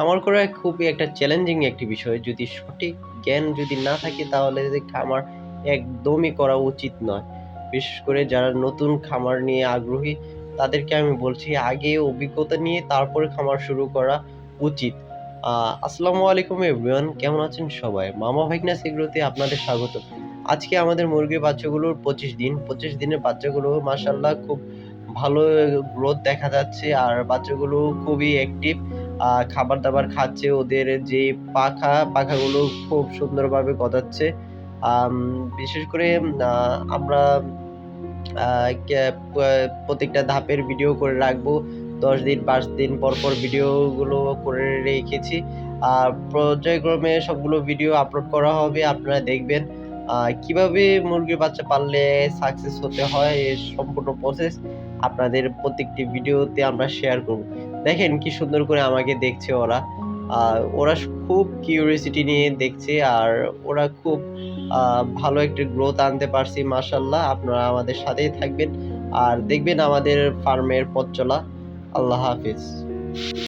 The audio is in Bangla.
খামার করা খুবই একটা চ্যালেঞ্জিং একটি বিষয়। যদি সঠিক জ্ঞান যদি না থাকে তাহলে খামার একদমই করা উচিত নয়। বিশেষ করে যারা নতুন খামার নিয়ে আগ্রহী তাদেরকে আমি বলছি আগে অভিজ্ঞতা নিয়ে তারপরে খামার শুরু করা উচিত। আ আসসালামু আলাইকুম এভরিওয়ান, কেমন আছেন সবাই? মামা ভাইগনাস এগ্রোতে আপনাদের স্বাগত। আজকে আমাদের মুরগির বাচ্চাগুলোর ২৫ দিন। ২৫ দিনের বাচ্চাগুলো মাশাআল্লাহ খুব ভালো গ্রোথ দেখা যাচ্ছে। আর বাচ্চাগুলো খুবই অ্যাক্টিভ। খাবার-দাবার খাচ্ছে। ওদের যে পাখাগুলো খুব সুন্দরভাবে গজাচ্ছে। আম বিশেষ করে আ আমরা আ ক্যা পা প্রত্যেকটা ধাপের ভিডিও করে রাখবো। ১০ দিন, ৫ দিন পরপর ভিডিওগুলো করে রেখেছি। পর্যায়ক্রমে সবগুলো ভিডিও আপলোড করা হবে। আপনারা দেখবেন কিভাবে মুরগির বাচ্চা পাললে সাকসেস হতে হয় এর সম্পূর্ণ প্রসেস আপনাদের প্রত্যেকটি ভিডিওতে আমরা শেয়ার করব। দেখেন কি সুন্দর করে আমাকে দেখছে ওরা। আ ওরা খুব কিউরিওসিটি নিয়ে দেখছে আর ওরা খুব আ ভালো একটা গ্রোথ আনতে পারছি মাশাআল্লাহ। আপনারা আমাদের সাথেই থাকবেন আর দেখবেন আমাদের ফার্মের পথ চলা। আল্লাহ হাফেজ।